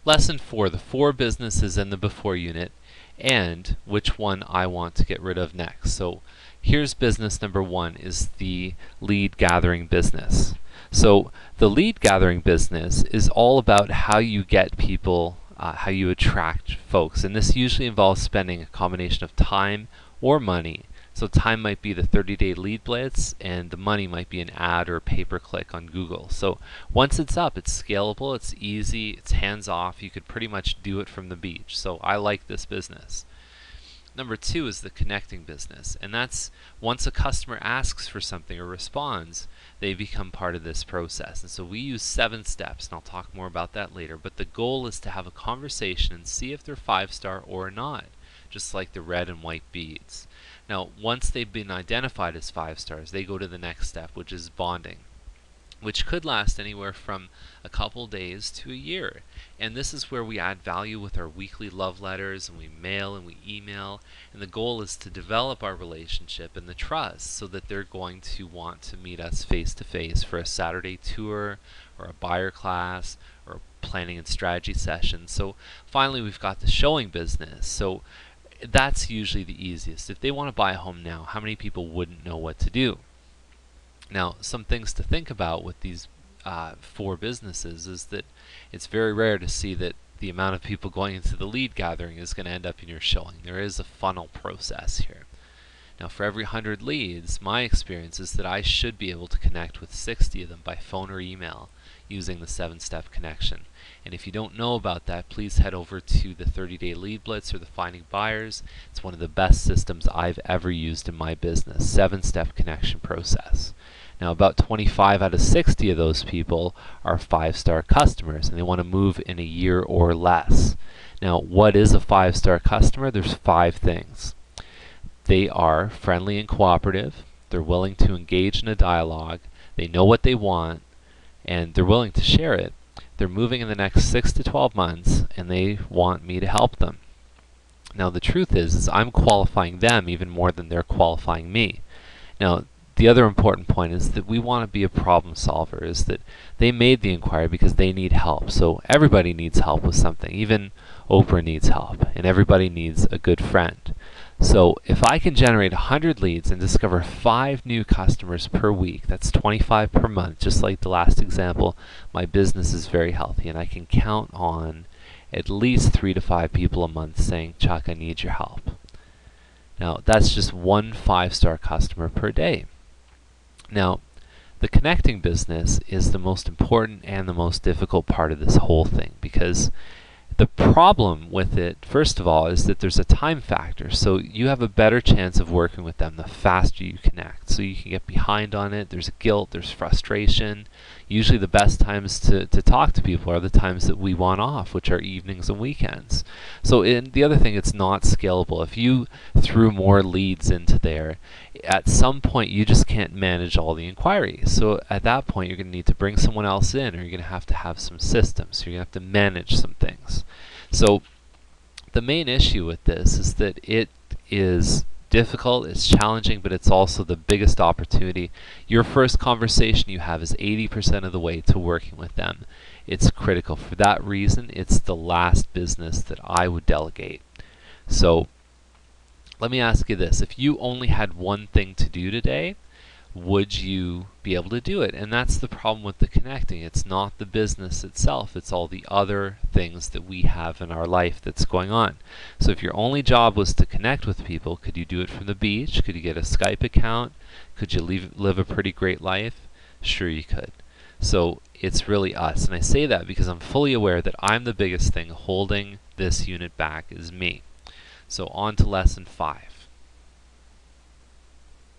Lesson 4, the 4 businesses in the before unit and which one I want to get rid of next. So here's business number 1 is the lead gathering business. So the lead gathering business is all about how you get people, how you attract folks, and this usually involves spending a combination of time or money. So time might be the 30-day lead blitz, and the money might be an ad or a pay-per-click on Google. So once it's up, it's scalable, it's easy, it's hands-off. You could pretty much do it from the beach. So I like this business. Number 2 is the connecting business, and that's once a customer asks for something or responds, they become part of this process. And so we use 7 steps, and I'll talk more about that later, but the goal is to have a conversation and see if they're 5-star or not, just like the red and white beads. Now, once they've been identified as 5 stars, they go to the next step, which is bonding, which could last anywhere from a couple days to a year. And this is where we add value with our weekly love letters, and we mail and we email. And the goal is to develop our relationship and the trust so that they're going to want to meet us face to face for a Saturday tour or a buyer class or a planning and strategy session. So finally, we've got the showing business. So that's usually the easiest. If they want to buy a home now, how many people wouldn't know what to do? Now, some things to think about with these 4 businesses is that it's very rare to see that the amount of people going into the lead gathering is going to end up in your showing. There is a funnel process here. Now, for every 100 leads, my experience is that I should be able to connect with 60 of them by phone or email using the 7-step connection. And if you don't know about that, please head over to the 30-day lead blitz or the Finding Buyers. It's one of the best systems I've ever used in my business, 7-step connection process. Now, about 25 out of 60 of those people are 5-star customers, and they want to move in a year or less. Now, what is a 5-star customer? There's 5 things. They are friendly and cooperative, they're willing to engage in a dialogue, they know what they want, and they're willing to share it. They're moving in the next 6 to 12 months, and they want me to help them. Now, the truth is I'm qualifying them even more than they're qualifying me. Now, the other important point is that we want to be a problem solver, is that they made the inquiry because they need help. So everybody needs help with something. Even Oprah needs help, and everybody needs a good friend. So if I can generate 100 leads and discover 5 new customers per week, that's 25 per month, just like the last example, my business is very healthy, and I can count on at least 3 to 5 people a month saying, Chuck, I need your help. Now, that's just 1 5-star customer per day. Now, the connecting business is the most important and the most difficult part of this whole thing, because the problem with it, first of all, is that there's a time factor. So you have a better chance of working with them the faster you connect. So you can get behind on it. There's guilt, there's frustration. Usually the best times to talk to people are the times that we want off, which are evenings and weekends. So the other thing, it's not scalable. If you threw more leads into there, at some point you just can't manage all the inquiries. So at that point you're going to need to bring someone else in, or you're going to have some systems. You're going to have to manage some things. So the main issue with this is that it is difficult, it's challenging, but it's also the biggest opportunity. Your first conversation you have is 80% of the way to working with them. It's critical. For that reason, it's the last business that I would delegate. So let me ask you this. If you only had one thing to do today, would you be able to do it? And that's the problem with the connecting. It's not the business itself, it's all the other things that we have in our life that's going on. So if your only job was to connect with people, could you do it from the beach? Could you get a Skype account? Could you live a pretty great life? Sure you could. So it's really us. And I say that because I'm fully aware that I'm the biggest thing holding this unit back is me. So on to lesson 5.